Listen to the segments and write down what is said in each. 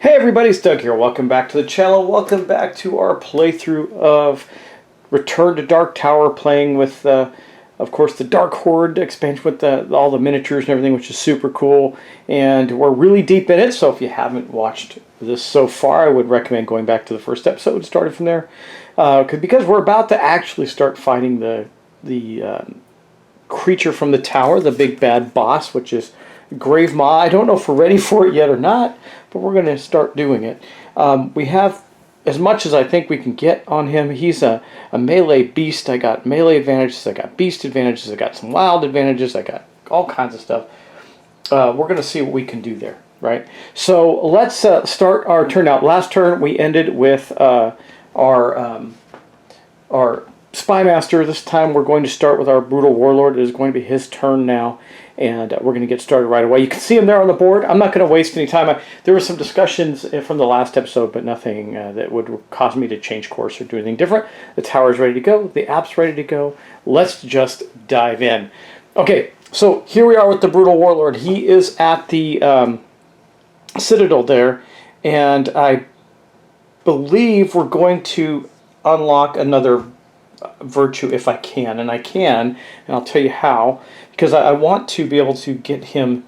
Hey everybody, it's Doug here. Welcome back to the channel. Welcome back to our playthrough of Return to Dark Tower, playing with, of course, the Dark Horde expansion with all the miniatures and everything, which is super cool. And we're really deep in it, so if you haven't watched this so far, I would recommend going back to the first episode, starting from there. Because we're about to actually start fighting the creature from the tower, the big bad boss, which is Grave Maw. I don't know if we're ready for it yet or not, but we're going to start doing it. We have as much as I think we can get on him. He's a melee beast. I got melee advantages, I got beast advantages, I got some wild advantages, I got all kinds of stuff. We're going to see what we can do there, right? So let's start our turn out. Last turn we ended with our Spymaster. This time we're going to start with our Brutal Warlord. It is going to be his turn now, and we're going to get started right away. You can see him there on the board. I'm not going to waste any time. There were some discussions from the last episode, but nothing that would cause me to change course or do anything different. The tower's ready to go. The app's ready to go. Let's just dive in. Okay, so here we are with the Brutal Warlord. He is at the Citadel there, and I believe we're going to unlock another virtue if I can, and I can, and I'll tell you how, because I want to be able to get him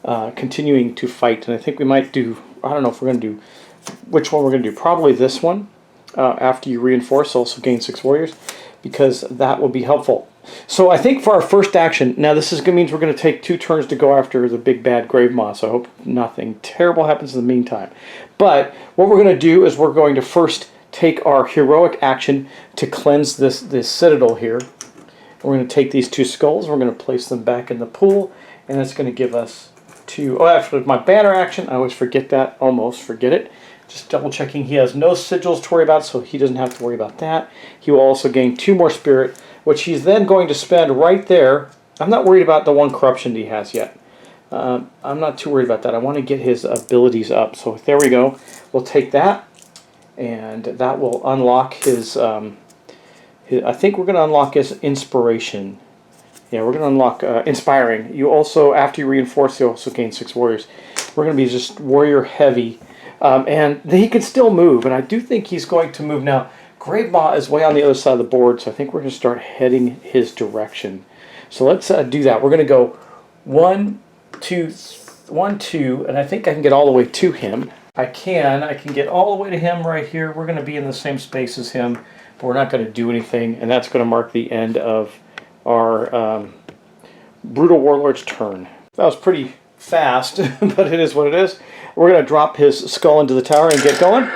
continuing to fight. And I think we might do, I don't know if we're going to do, which one we're going to do, probably this one, after you reinforce, also gain 6 warriors, because that will be helpful. So I think for our first action, now this means we're going to take 2 turns to go after the big bad Grave Maw, so I hope nothing terrible happens in the meantime. But what we're going to do is we're going to first take our heroic action to cleanse this citadel here. We're going to take these 2 skulls, we're going to place them back in the pool, and it's going to give us 2... Oh, actually, my banner action, I always forget that, almost forget it. Just double checking, he has no sigils to worry about, so he doesn't have to worry about that. He will also gain 2 more spirit, which he's then going to spend right there. I'm not worried about the 1 corruption that he has yet. I'm not too worried about that. I want to get his abilities up, so there we go. We'll take that, and that will unlock his, I think we're going to unlock his inspiration. Yeah, we're going to unlock inspiring. You also, after you reinforce, you also gain 6 warriors. We're going to be just warrior heavy, and he can still move, and I do think he's going to move now. Grave Maw is way on the other side of the board, so I think we're going to start heading his direction. So let's do that. We're going to go 1, 2, 1, 2, and I think I can get all the way to him. I can get all the way to him right here. We're going to be in the same space as him, but we're not going to do anything, and that's going to mark the end of our Brutal Warlord's turn. That was pretty fast, but it is what it is. We're going to drop his skull into the tower and get going.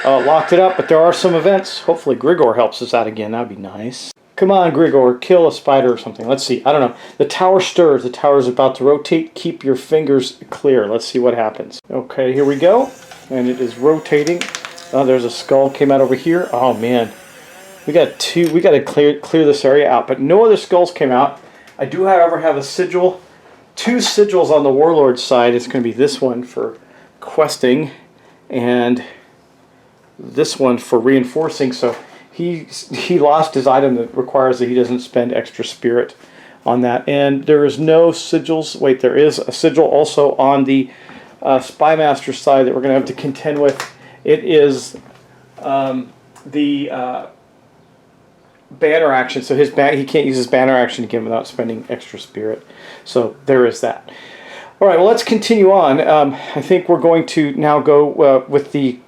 Locked it up, but there are some events. Hopefully Grigor helps us out again. That would be nice. Come on, Grigor, kill a spider or something. Let's see. I don't know. The tower stirs. The tower is about to rotate. Keep your fingers clear. Let's see what happens. Okay, here we go. And it is rotating. Oh, there's a skull came out over here. Oh, man. We got to clear this area out, but no other skulls came out. I do, however, have a sigil. 2 sigils on the Warlord side. It's going to be this one for questing and this one for reinforcing. So he lost his item that requires that he doesn't spend extra spirit on that. And there is no sigils. Wait, there is a sigil also on the Spymaster side that we're going to have to contend with. It is the banner action. So he can't use his banner action again without spending extra spirit. So there is that. All right, well, let's continue on. I think we're going to now go with the...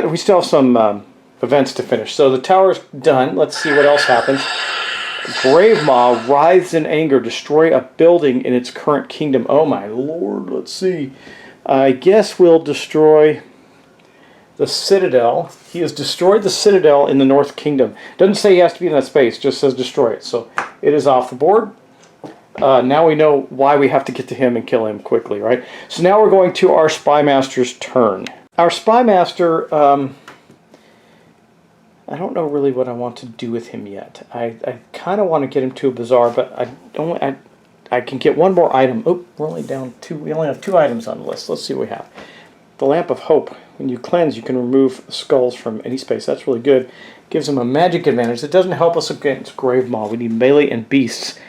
we still have some events to finish. So the tower's done. Let's see what else happens. Grave Maw writhes in anger. Destroy a building in its current kingdom. Oh my lord, let's see. I guess we'll destroy the Citadel. He has destroyed the Citadel in the North Kingdom. Doesn't say he has to be in that space, just says destroy it. So it is off the board. Now we know why we have to get to him and kill him quickly, right? So now we're going to our Spymaster's turn. Our Spymaster, I don't know really what I want to do with him yet. I kind of want to get him to a bazaar, but I can get 1 more item. Oh, we're only down 2. We only have 2 items on the list. Let's see what we have. The Lamp of Hope. When you cleanse, you can remove skulls from any space. That's really good. Gives him a magic advantage. It doesn't help us against Grave Maw. We need melee and beasts.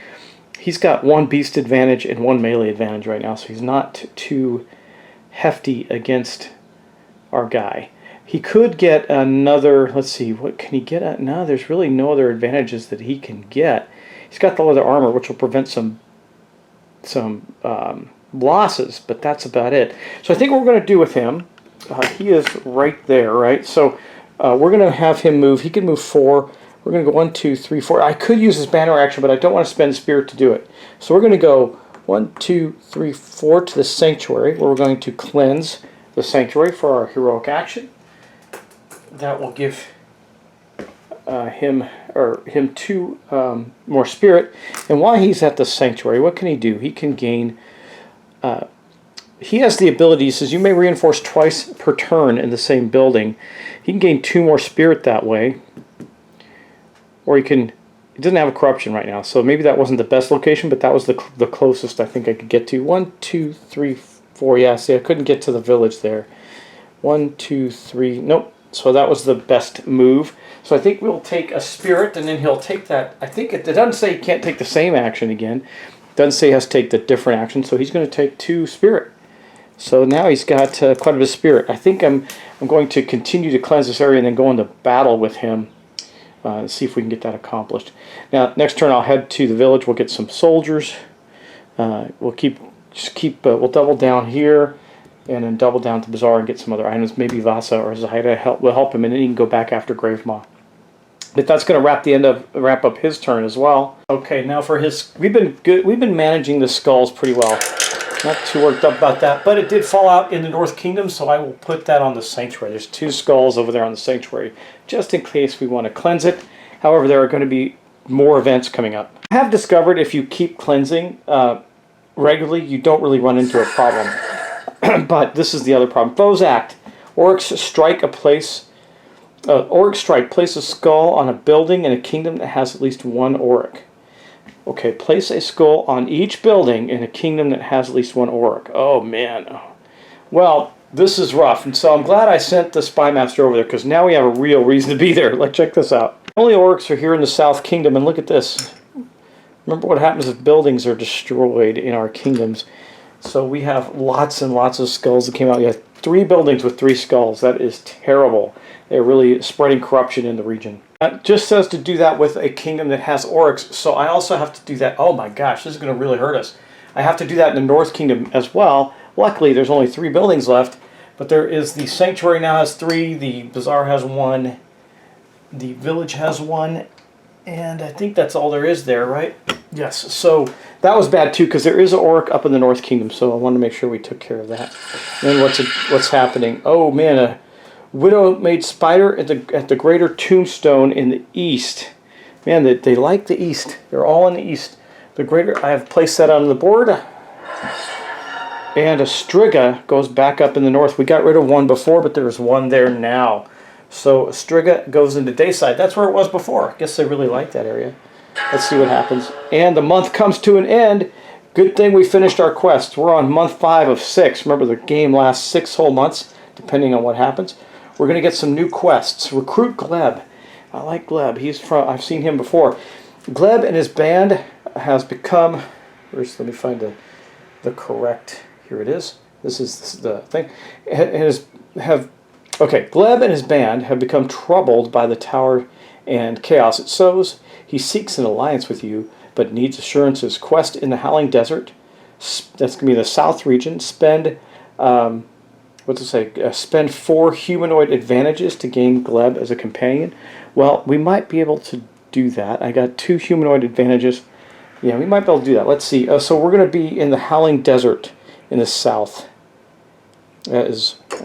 He's got 1 beast advantage and 1 melee advantage right now, so he's not too hefty against our guy. He could get another, let's see, what can he get? No, there's really no other advantages that he can get. He's got the leather armor, which will prevent some losses, but that's about it. So I think what we're going to do with him, he is right there, right? So we're going to have him move. He can move 4. We're going to go 1, 2, 3, 4. I could use his banner action, but I don't want to spend spirit to do it. So we're going to go 1, 2, 3, 4 to the sanctuary, where we're going to cleanse the sanctuary for our heroic action. That will give him 2 more spirit. And while he's at the sanctuary, what can he do? He can gain. He has the ability. He says you may reinforce twice per turn in the same building. He can gain 2 more spirit that way, or he can. He doesn't have a corruption right now, so maybe that wasn't the best location, but that was the closest I think I could get to. 1, 2, 3, 4. Yeah, see, I couldn't get to the village there. 1, 2, 3. Nope. So that was the best move. So I think we'll take a spirit, and then he'll take that. I think it doesn't say he can't take the same action again. It doesn't say he has to take the different action. So he's going to take 2 spirit. So now he's got quite a bit of spirit. I think I'm going to continue to cleanse this area and then go into battle with him. And see if we can get that accomplished. Now, next turn I'll head to the village. We'll get some soldiers. We'll we'll double down here, and then double down to Bazaar and get some other items. Maybe Vasa or Zaida will help him, and then he can go back after Grave Maw. But that's going to wrap up his turn as well. Okay, now for his, we've been managing the skulls pretty well. Not too worked up about that, but it did fall out in the North Kingdom, so I will put that on the Sanctuary. There's 2 skulls over there on the Sanctuary, just in case we want to cleanse it. However, there are going to be more events coming up. I have discovered if you keep cleansing regularly, you don't really run into a problem. But this is the other problem. Foes act. Orcs strike a place. Orc strike. Place a skull on a building in a kingdom that has at least 1 orc. Okay, place a skull on each building in a kingdom that has at least 1 orc. Oh, man. Well, this is rough. And so I'm glad I sent the Spymaster over there, because now we have a real reason to be there. Like, check this out. Only orcs are here in the South Kingdom, and look at this. Remember what happens if buildings are destroyed in our kingdoms. So we have lots and lots of skulls that came out. We have 3 buildings with 3 skulls. That is terrible. They're really spreading corruption in the region. It just says to do that with a kingdom that has orcs, so I also have to do that. Oh my gosh, this is going to really hurt us. I have to do that in the North Kingdom as well. Luckily, there's only 3 buildings left, but there is the Sanctuary now has 3, the Bazaar has 1, the Village has 1, and I think that's all there is there, right? Yes, so that was bad too, because there is an orc up in the North Kingdom, so I wanted to make sure we took care of that. And what's happening? Oh man, a widow-made spider at the greater tombstone in the east. Man, they like the east. They're all in the east. The greater, I have placed that on the board. And a Striga goes back up in the north. We got rid of 1 before, but there's 1 there now. So Striga goes into Dayside. That's where it was before. I guess they really like that area. Let's see what happens. And the month comes to an end. Good thing we finished our quest. We're on month 5 of 6. Remember, the game lasts 6 whole months, depending on what happens. We're going to get some new quests. Recruit Gleb. I like Gleb. I've seen him before. Gleb and his band has become... let me find the correct... Here it is. This is the thing. Okay, Gleb and his band have become troubled by the tower and chaos it sows. He seeks an alliance with you, but needs assurances. Quest in the Howling Desert. That's going to be the South region. Spend... spend 4 humanoid advantages to gain Gleb as a companion. Well, we might be able to do that. I got 2 humanoid advantages. Yeah, we might be able to do that. Let's see. So we're going to be in the Howling Desert in the south. I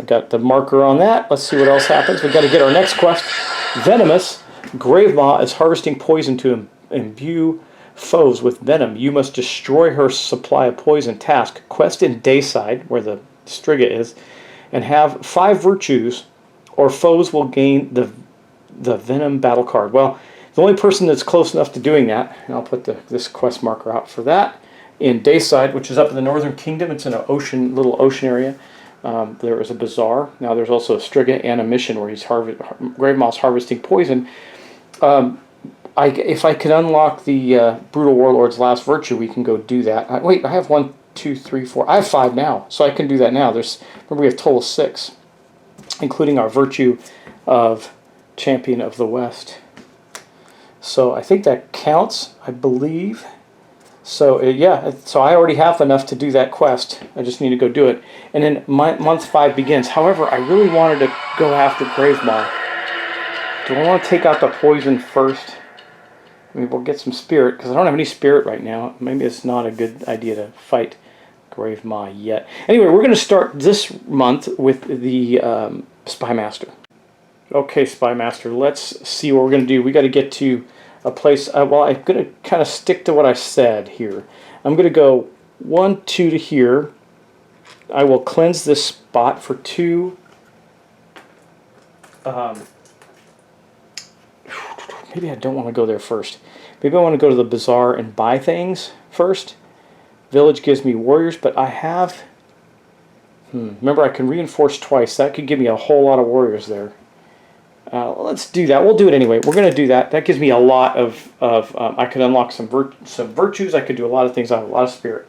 got the marker on that. Let's see what else happens. We've got to get our next quest. Venomous. Grave Maw is harvesting poison to imbue foes with venom. You must destroy her supply of poison. Task. Quest in Dayside, where the Striga is, and have 5 virtues, or foes will gain the Venom battle card. Well, the only person that's close enough to doing that, and I'll put this quest marker out for that, in Dayside, which is up in the Northern Kingdom. It's in a little ocean area. There is a bazaar. Now there's also a Striga and a mission where he's Grave Maw's harvesting poison. If I can unlock the Brutal Warlord's last virtue, we can go do that. Wait, I have 1, 2, 3, 4. I have 5 now, so I can do that now. Remember, we have total 6. including our virtue of Champion of the West. So I think that counts, I believe. So yeah, so I already have enough to do that quest. I just need to go do it. And then month 5 begins. However, I really wanted to go after Grave Maw. Do I want to take out the poison first? I mean, we'll get some spirit, because I don't have any spirit right now. Maybe it's not a good idea to fight Grave Maw yet. Anyway, we're going to start this month with the Spymaster. Okay, Spymaster, let's see what we're going to do. We got to get to a place. Well, I'm going to kind of stick to what I said here. I'm going to go 1, 2 to here. I will cleanse this spot for 2. Maybe I don't want to go there first. Maybe I want to go to the bazaar and buy things first. Village gives me warriors, but I have... remember, I can reinforce twice. That could give me a whole lot of warriors there. Let's do that. We'll do it anyway. We're going to do that. That gives me a lot of... I could unlock some virtues. I could do a lot of things. I have a lot of spirit.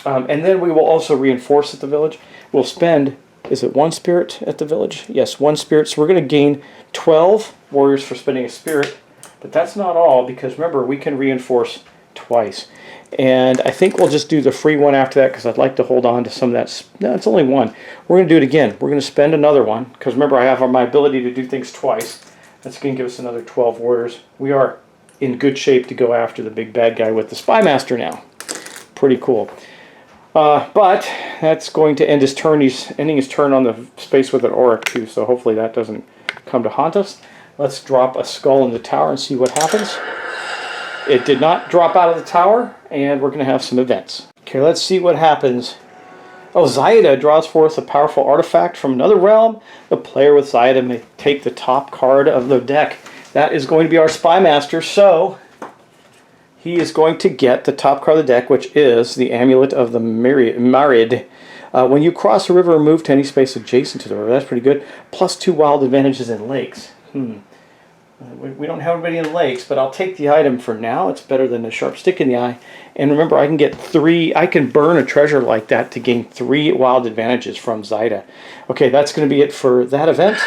And then we will also reinforce at the village. We'll spend... Is it 1 spirit at the village? Yes, 1 spirit. So we're going to gain 12 warriors for spending a spirit. But that's not all, because remember, we can reinforce twice. And I think we'll just do the free one after that, because I'd like to hold on to some of that. No, it's only 1. We're going to do it again. We're going to spend another 1, because remember, I have my ability to do things twice. That's going to give us another 12 warriors. We are in good shape to go after the big bad guy with the Spymaster now. Pretty cool. But that's going to end his turn. He's ending his turn on the space with an Auric too, so hopefully that doesn't come to haunt us. Let's drop a skull in the tower and see what happens. It did not drop out of the tower, and we're going to have some events. Okay, let's see what happens. Oh, Zaida draws forth a powerful artifact from another realm. The player with Zaida may take the top card of the deck. That is going to be our Spymaster, so... he is going to get the top card of the deck, which is the Amulet of the Married. When you cross a river, move to any space adjacent to the river. That's pretty good. Plus 2 wild advantages in lakes. We don't have anybody in lakes, but I'll take the item for now. It's better than a sharp stick in the eye. And remember, I can get 3. I can burn a treasure like that to gain 3 wild advantages from Zaida. Okay, that's going to be it for that event.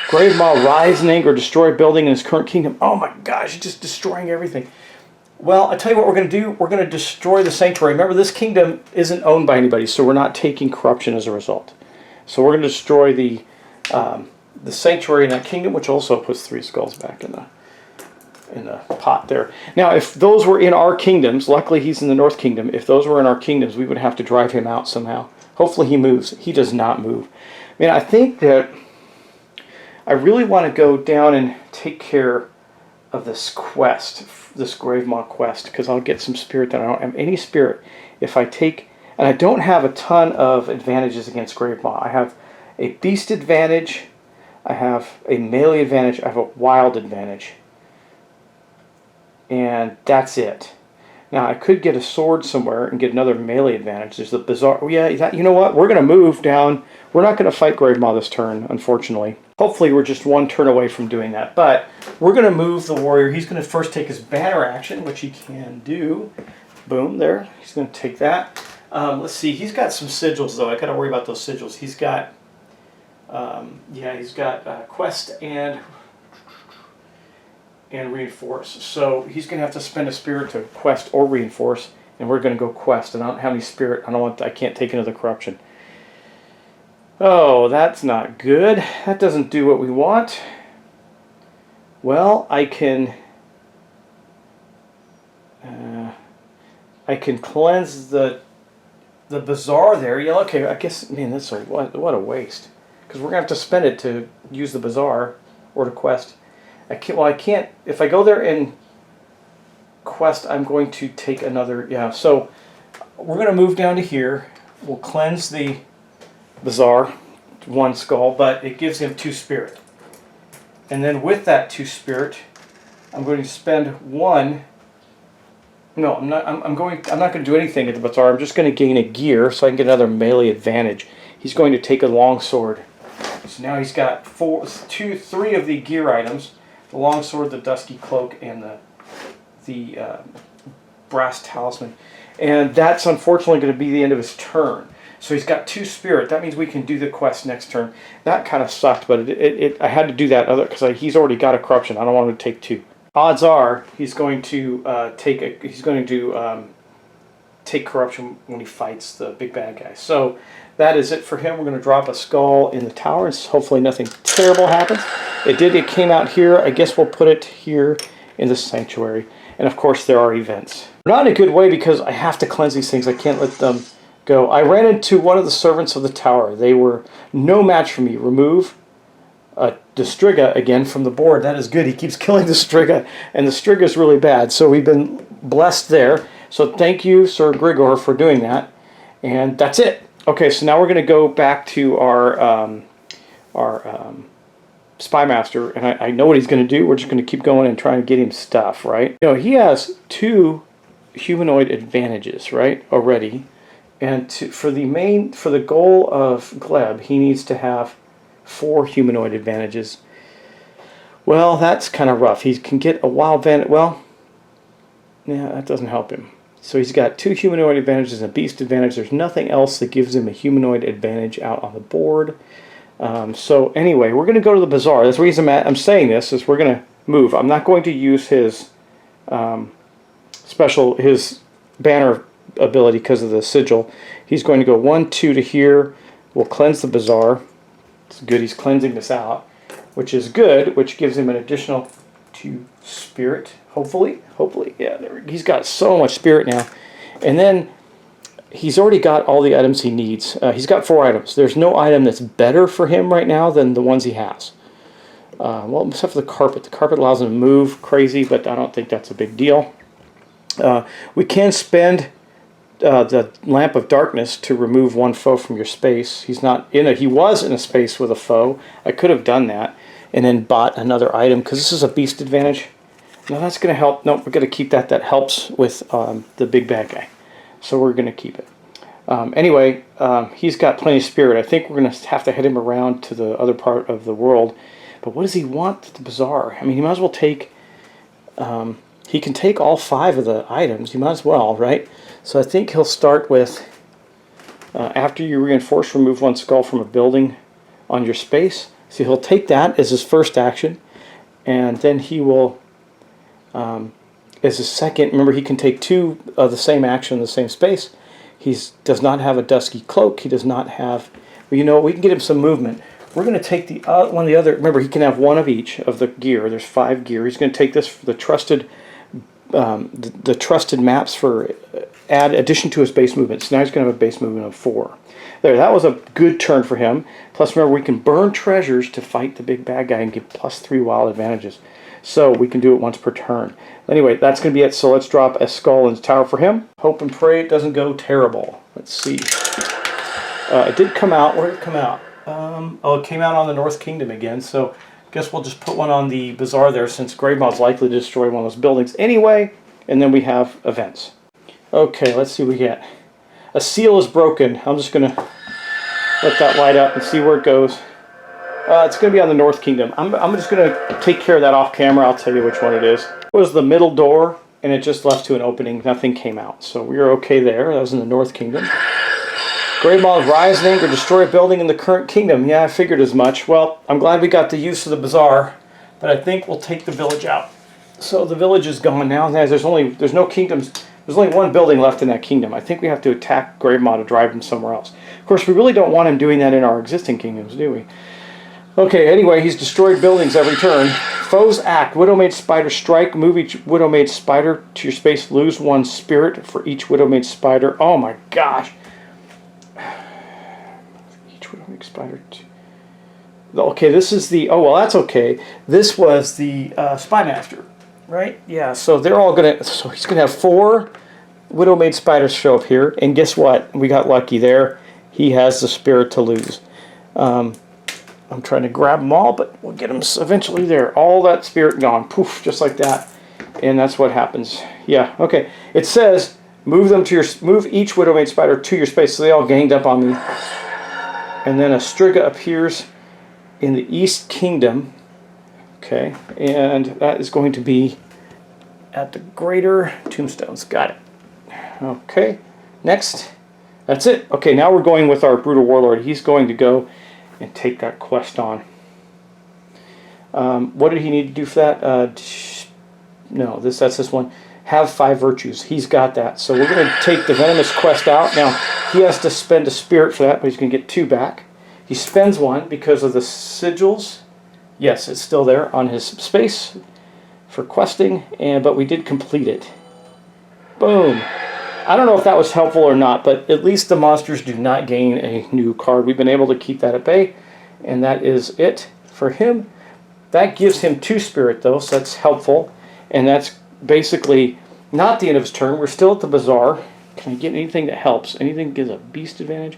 Grave Maw, rise in anger, destroy a building in his current kingdom. Oh my gosh, he's just destroying everything. Well, I tell you what we're going to do. We're going to destroy the sanctuary. Remember, this kingdom isn't owned by anybody, so we're not taking corruption as a result. So we're going to destroy the sanctuary in that kingdom, which also puts 3 skulls back in the pot there. Now, if those were in our kingdoms, luckily he's in the North Kingdom. If those were in our kingdoms, we would have to drive him out somehow. Hopefully he moves. He does not move. I mean, I think that I really want to go down and take care of this quest, this Grave Maw quest, because I'll get some spirit that I don't have any spirit if I take, and I don't have a ton of advantages against Grave Maw. I have a beast advantage, I have a melee advantage, I have a wild advantage, and that's it. Now, I could get a sword somewhere and get another melee advantage. There's the bizarre... Oh, yeah, you know what? We're going to move down. We're not going to fight Grave Maw this turn, unfortunately. Hopefully, we're just 1 turn away from doing that. But we're going to move the warrior. He's going to first take his banner action, which he can do. Boom, there. He's going to take that. Let's see. He's got some sigils, though. I got to worry about those sigils. He's got... he's got quest and reinforce. So he's going to have to spend a spirit to quest or reinforce, and we're going to go quest. And I don't have any spirit. I can't take another corruption. Oh, that's not good. That doesn't do what we want. Well, I can cleanse the bazaar there. Yeah, okay. I guess, man, that's what a waste. Because we're gonna have to spend it to use the bazaar or to quest. I can't. If I go there and quest, I'm going to take another. Yeah. So we're gonna move down to here. We'll cleanse the bazaar, 1 skull, but it gives him 2 spirit. And then with that 2 spirit, I'm going to spend 1. No, I'm not. I'm not going to do anything at the bazaar. I'm just going to gain a gear so I can get another melee advantage. He's going to take a long sword. So now he's got 3 of the gear items: the long sword, the dusky cloak, and the brass talisman. And that's unfortunately going to be the end of his turn. So he's got 2 spirit. That means we can do the quest next turn. That kind of sucked, but I had to do that other because he's already got a corruption. I don't want him to take 2. Odds are he's going to take corruption when he fights the big bad guy. So that is it for him. We're going to drop a skull in the tower, and hopefully nothing terrible happens. It came out here. I guess we'll put it here in the sanctuary. And of course there are events. Not in a good way because I have to cleanse these things. I can't let them go. I ran into one of the servants of the tower. They were no match for me. Remove the Striga again from the board. That is good. He keeps killing the Striga, and the Striga is really bad. So we've been blessed there. So thank you, Sir Grigor, for doing that. And that's it. Okay, so now we're going to go back to our Spymaster, and I know what he's going to do. We're just going to keep going and trying to get him stuff, right? You know, he has 2 humanoid advantages, right, already. And for the goal of Gleb, he needs to have 4 humanoid advantages. Well, that's kind of rough. He can get a wild vantage. Well, yeah, that doesn't help him. So he's got 2 humanoid advantages and a beast advantage. There's nothing else that gives him a humanoid advantage out on the board. So anyway, we're going to go to the bazaar. That's the reason I'm saying this is we're going to move. I'm not going to use his his banner ability because of the sigil. He's going to go 1, 2 to here. We'll cleanse the bazaar. It's good he's cleansing this out, which is good, which gives him an additional 2 spirit. Hopefully, yeah. He's got so much spirit now, and then he's already got all the items he needs. He's got 4 items. There's no item that's better for him right now than the ones he has. Well, except for the carpet. The carpet allows him to move crazy, but I don't think that's a big deal. We can spend the Lamp of Darkness to remove 1 foe from your space. He was in a space with a foe. I could have done that and then bought another item because this is a beast advantage. Now that's going to help. No, we're going to keep that. That helps with the big bad guy. So we're going to keep it. Anyway, he's got plenty of spirit. I think we're going to have to head him around to the other part of the world. But what does he want at the bazaar? I mean, he might as well take... he can take all 5 of the items. He might as well, right? So I think he'll start with... after you reinforce, remove 1 skull from a building on your space. So he'll take that as his first action. And then he will... as his second, remember he can take 2 of the same action in the same space. He does not have a dusky cloak. He does not have, well, you know, we can get him some movement. We're going to take the one of the other, remember he can have 1 of each of the gear. There's 5 gear. He's going to take this for the trusted maps for addition to his base movement. So now he's going to have a base movement of 4. There, that was a good turn for him. Plus remember we can burn treasures to fight the big bad guy and get +3 wild advantages. So we can do it once per turn. Anyway, that's going to be it. So let's drop a skull in the tower for him. Hope and pray it doesn't go terrible. Let's see. It did come out. Where did it come out? Oh, it came out on the North Kingdom again. So I guess we'll just put one on the bazaar there since Grave Maw is likely to destroy one of those buildings anyway. And then we have events. Okay, let's see what we get. A seal is broken. I'm just going to let that light up and see where it goes. It's going to be on the North Kingdom. I'm just going to take care of that off camera. I'll tell you which one it is. It was the middle door, and it just left to an opening. Nothing came out. So we were okay there. That was in the North Kingdom. Grave Maw, rise in anger, destroy a building in the current kingdom. Yeah, I figured as much. Well, I'm glad we got the use of the bazaar, but I think we'll take the village out. So the village is gone now. There's no kingdoms. There's only 1 building left in that kingdom. I think we have to attack Grave Maw to drive him somewhere else. Of course, we really don't want him doing that in our existing kingdoms, do we? Okay, anyway, he's destroyed buildings every turn. Foes act. Widowmaid Spider strike. Move each Widowmaid Spider to your space. Lose 1 spirit for each Widowmaid Spider. Oh my gosh. Each Widowmaid Spider. Okay, this is the... Oh, well, that's okay. This was the Spymaster, right? Yeah, so they're all going to... So he's going to have 4 Widowmaid Spiders show up here. And guess what? We got lucky there. He has the spirit to lose. I'm trying to grab them all, but we'll get them eventually there. All that spirit gone. Poof, just like that. And that's what happens. Yeah, okay. It says, move each Widowmaid Spider to your space. So they all ganged up on me. And then a Striga appears in the East Kingdom. Okay, and that is going to be at the Greater Tombstones. Got it. Okay, next. That's it. Okay, now we're going with our Brutal Warlord. He's going to go and take that quest on. What did he need to do for that? No, that's this one. Have 5 virtues. He's got that. So we're going to take the Venomous quest out. Now, he has to spend a spirit for that, but he's going to get 2 back. He spends 1 because of the Sigils. Yes, it's still there on his space for questing, but we did complete it. Boom. I don't know if that was helpful or not, but at least the monsters do not gain a new card. We've been able to keep that at bay, and that is it for him. That gives him 2 spirit, though, so that's helpful. And that's basically not the end of his turn. We're still at the bazaar. Can I get anything that helps? Anything that gives a beast advantage?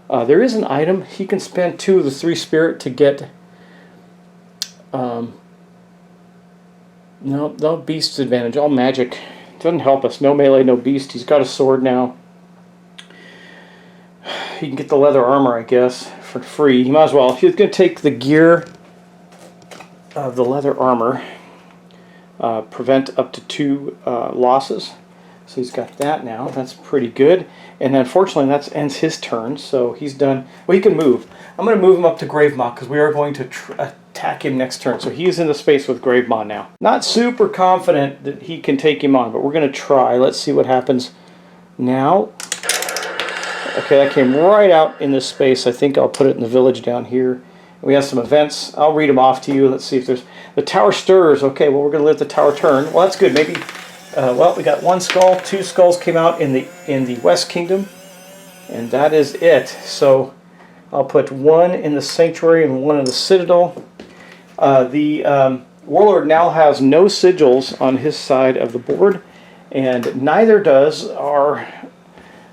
There is an item. He can spend 2 of the 3 spirit to get... no beast advantage. All magic. Doesn't help us. No melee, no beast. He's got a sword now. He can get the leather armor, I guess, for free. He might as well. He's going to take the gear of the leather armor. Prevent up to 2 losses. So he's got that now. That's pretty good. And unfortunately, that ends his turn. So he's done. Well, he can move. I'm going to move him up to Grave Maw because we are going to attack him next turn. So he's in the space with Grave Maw now. Not super confident that he can take him on, but we're going to try. Let's see what happens now. Okay, that came right out in this space. I think I'll put it in the village down here. We have some events. I'll read them off to you. Let's see if there's... The tower stirs. Okay, well, we're going to let the tower turn. Well, that's good. Maybe... well, we got 1 skull. 2 skulls came out in the West Kingdom. And that is it. So I'll put 1 in the Sanctuary and 1 in the Citadel. The Warlord now has no sigils on his side of the board. And neither does our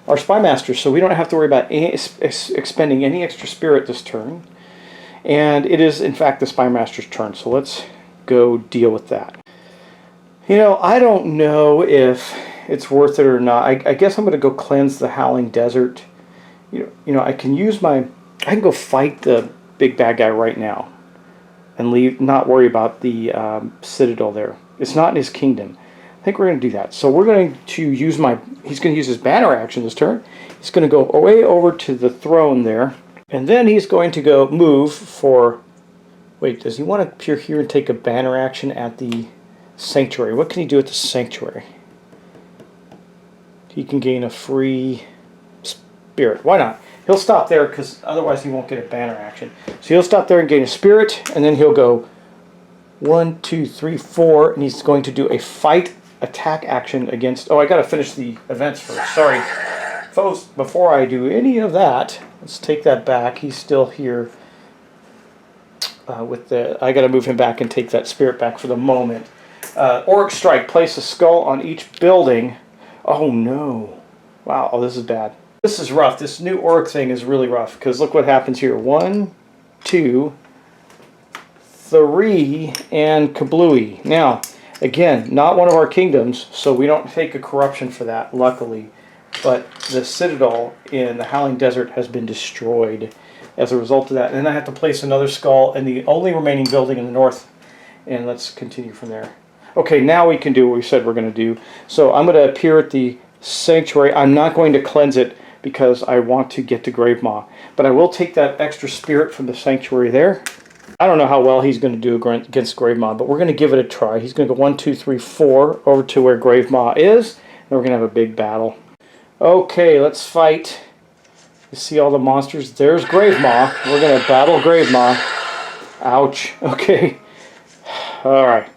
Spymaster. So we don't have to worry about expending any extra spirit this turn. And it is, in fact, the Spymaster's turn. So let's go deal with that. You know, I don't know if it's worth it or not. I guess I'm going to go cleanse the Howling Desert. You know, I can use my... I can go fight the big bad guy right now. And not worry about the Citadel there. It's not in his kingdom. I think we're going to do that. So we're going to use my... He's going to use his banner action this turn. He's going to go way over to the throne there. And then he's going to go move for... Wait, does he want to appear here and take a banner action at the Sanctuary? What can he do at the Sanctuary? He can gain a free spirit. Why not? He'll stop there because otherwise he won't get a banner action. So he'll stop there and gain a spirit, and then he'll go 1, 2, 3, 4, and he's going to do a fight attack action against... Oh, I got to finish the events first. Sorry. Folks, before I do any of that, let's take that back. He's still here with the... I got to move him back and take that spirit back for the moment. Auric Strike. Place a skull on each building. Oh, no. Wow. Oh, this is bad. This is rough. This new Auric thing is really rough because look what happens here. 1, 2, 3, and kablooey. Now, again, not one of our kingdoms, so we don't take a corruption for that, luckily. But the Citadel in the Howling Desert has been destroyed as a result of that. And then I have to place another skull in the only remaining building in the north. And let's continue from there. Okay, now we can do what we said we're going to do. So I'm going to appear at the Sanctuary. I'm not going to cleanse it because I want to get to Grave Maw. But I will take that extra spirit from the Sanctuary there. I don't know how well he's going to do against Grave Maw, but we're going to give it a try. He's going to go 1, 2, 3, 4 over to where Grave Maw is. And we're going to have a big battle. Okay, let's fight. You see all the monsters? There's Grave Maw. We're going to battle Grave Maw. Ouch. Okay. Alright.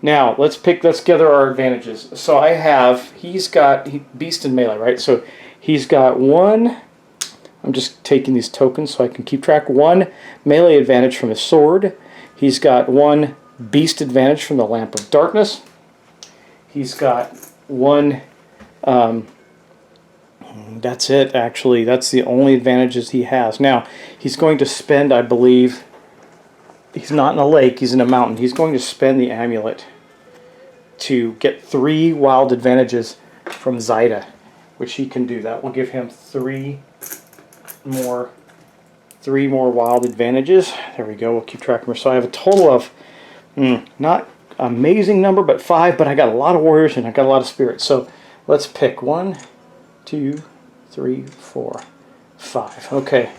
Now, let's gather our advantages. So I have, he's got beast and melee, right? So he's got 1, I'm just taking these tokens so I can keep track. 1 melee advantage from his sword. He's got 1 beast advantage from the Lamp of Darkness. He's got 1... that's it, actually. That's the only advantages he has. Now, he's going to spend, I believe... He's not in a lake, he's in a mountain. He's going to spend the amulet to get 3 wild advantages from Zaida, which he can do. That will give him 3 more wild advantages. There we go, we'll keep track of them. So I have a total of, not amazing number, but 5, but I got a lot of warriors and I got a lot of spirits. So let's pick 1, 2, 3, 4, 5. Okay.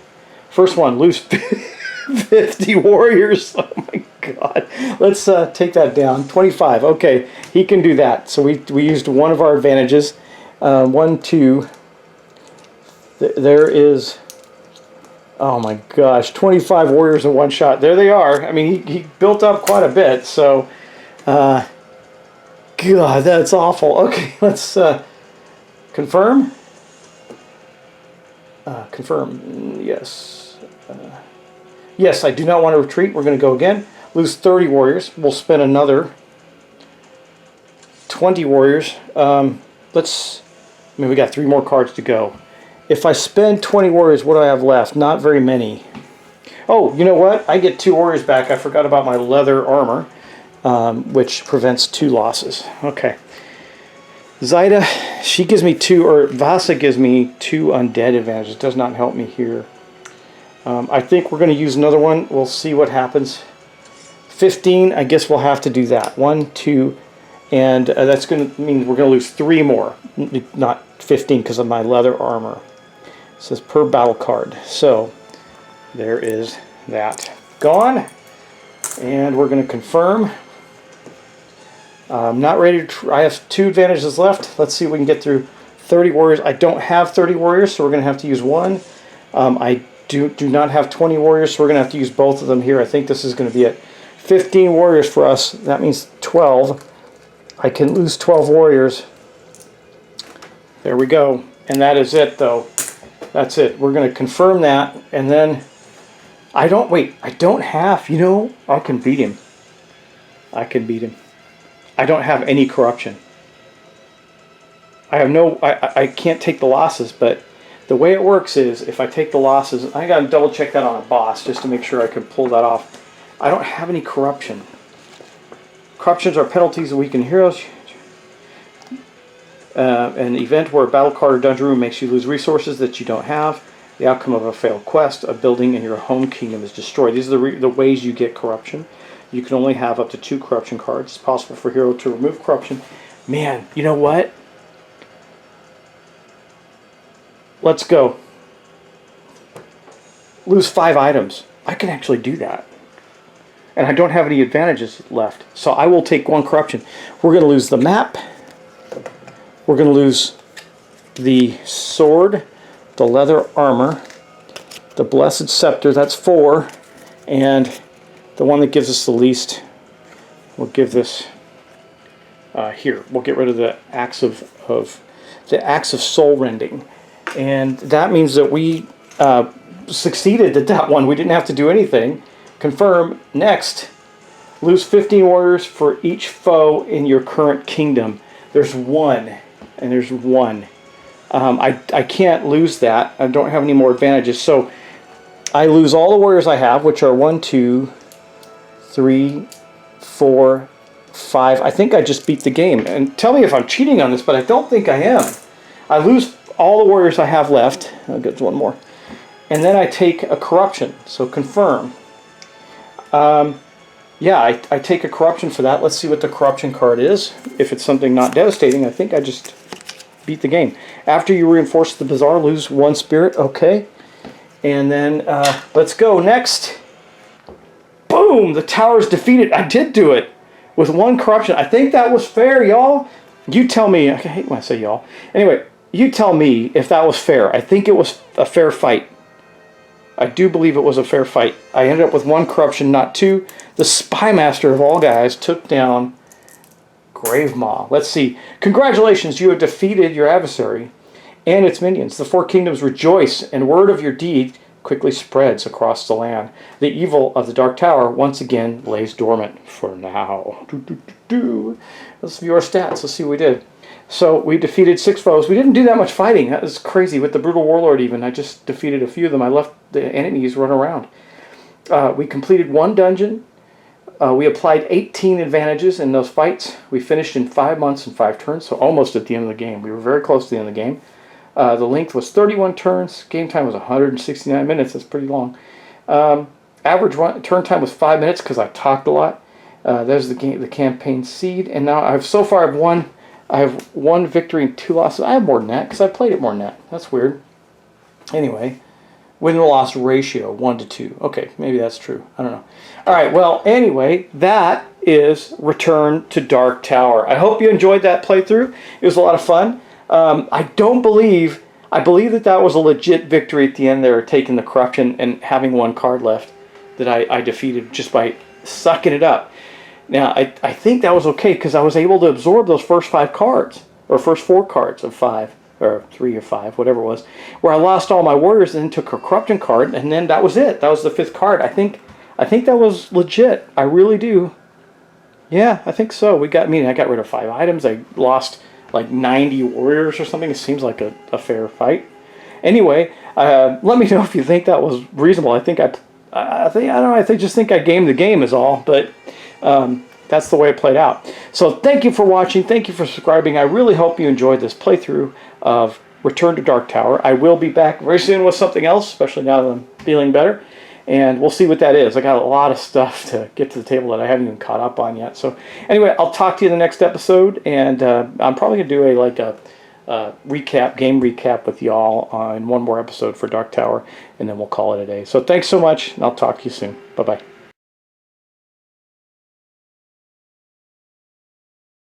First one, lose 50 warriors. Oh my god. Let's take that down. 25. Okay, he can do that. So we used one of our advantages. 1, 2. There is... Oh my gosh, 25 warriors in one shot. There they are. I mean, he built up quite a bit, so... God, that's awful. Okay, let's confirm. Confirm. Yes. Yes, I do not want to retreat. We're going to go again. Lose 30 warriors. We'll spend another 20 warriors. I mean, we got 3 more cards to go. If I spend 20 warriors, what do I have left? Not very many. Oh, you know what? I get 2 warriors back. I forgot about my leather armor, which prevents 2 losses. Okay. Zaida, she gives me 2, or Vasa gives me 2 undead advantages. Does not help me here. I think we're going to use another one. We'll see what happens. 15, I guess we'll have to do that. 1, 2, and that's going to mean we're going to lose 3 more. Not 15 because of my leather armor. It says per battle card. So there is that. Gone. And we're going to confirm. I'm not ready to I have 2 advantages left. Let's see if we can get through 30 warriors. I don't have 30 warriors, so we're going to have to use 1. I do not have 20 warriors, so we're going to have to use both of them here. I think this is going to be it. 15 warriors for us. That means 12. I can lose 12 warriors. There we go. And that is it, though. That's it. We're going to confirm that, and then I don't have, you know, I can beat him. I can beat him. I don't have any corruption. I have no, I can't take the losses, but the way it works is if I take the losses, I got to double check that on a boss just to make sure I can pull that off. I don't have any corruption. Corruptions are penalties that weaken heroes. An event where a battle card or dungeon room makes you lose resources that you don't have. The outcome of a failed quest, a building in your home kingdom is destroyed. These are the ways you get corruption. You can only have up to 2 corruption cards. It's possible for a hero to remove corruption. Man, you know what? Let's go. Lose 5 items. I can actually do that. And I don't have any advantages left. So I will take 1 corruption. We're going to lose the map. We're going to lose the sword, the leather armor, the blessed scepter, that's 4, and the one that gives us the least, we'll give this here. We'll get rid of the axe of soul rending, and that means that we succeeded at that one. We didn't have to do anything. Confirm. Next, lose 15 warriors for each foe in your current kingdom. There's 1. And there's 1. I can't lose that. I don't have any more advantages. So I lose all the warriors I have, which are 1, 2, 3, 4, 5. I think I just beat the game. And tell me if I'm cheating on this, but I don't think I am. I lose all the warriors I have left. I'll get 1 more. And then I take a corruption. So confirm. Yeah, I take a corruption for that. Let's see what the corruption card is. If it's something not devastating, I think I just beat the game. After you reinforce the bazaar, lose 1 spirit. Okay. And then let's go. Next. Boom! The tower's defeated. I did do it with 1 corruption. I think that was fair, y'all. You tell me. I hate when I say y'all. Anyway, you tell me if that was fair. I think it was a fair fight. I do believe it was a fair fight. I ended up with 1 corruption, not 2. The Spymaster of all guys took down Grave Maw. Let's see. Congratulations, you have defeated your adversary and its minions. The 4 kingdoms rejoice, and word of your deed quickly spreads across the land. The evil of the Dark Tower once again lays dormant for now. Let's view our stats. Let's see what we did. So we defeated 6 foes. We didn't do that much fighting. That was crazy. With the Brutal Warlord even, I just defeated a few of them. I left the enemies run around. We completed 1 dungeon. We applied 18 advantages in those fights. We finished in 5 months and 5 turns, so almost at the end of the game. We were very close to the end of the game. The length was 31 turns. Game time was 169 minutes. That's pretty long. Average turn time was 5 minutes because I talked a lot. There's the campaign seed, and now so far I've won I have 1 victory and 2 losses. I have more than that because I played it more than that. That's weird. Anyway, win-loss ratio 1 to 2. Okay, maybe that's true. I don't know. All right, well, anyway, that is Return to Dark Tower. I hope you enjoyed that playthrough. It was a lot of fun. I believe that was a legit victory at the end there, taking the corruption and having 1 card left that I defeated just by sucking it up. Now, I think that was okay because I was able to absorb those first 5 cards, or first 4 cards of 5, or 3 or 5, whatever it was, where I lost all my warriors and then took a corruption card, and then that was it. That was the 5th card. I think that was legit. I really do. Yeah, I think so. I got rid of 5 items. I lost like 90 warriors or something. It seems like a fair fight. Anyway, let me know if you think that was reasonable. I just think I gamed the game is all, but that's the way it played out. So thank you for watching. Thank you for subscribing. I really hope you enjoyed this playthrough of Return to Dark Tower. I will be back very soon with something else, especially now that I'm feeling better. And we'll see what that is. I got a lot of stuff to get to the table that I haven't even caught up on yet. So anyway, I'll talk to you in the next episode. And I'm probably going to do a game recap with y'all in 1 more episode for Dark Tower. And then we'll call it a day. So thanks so much. And I'll talk to you soon. Bye-bye.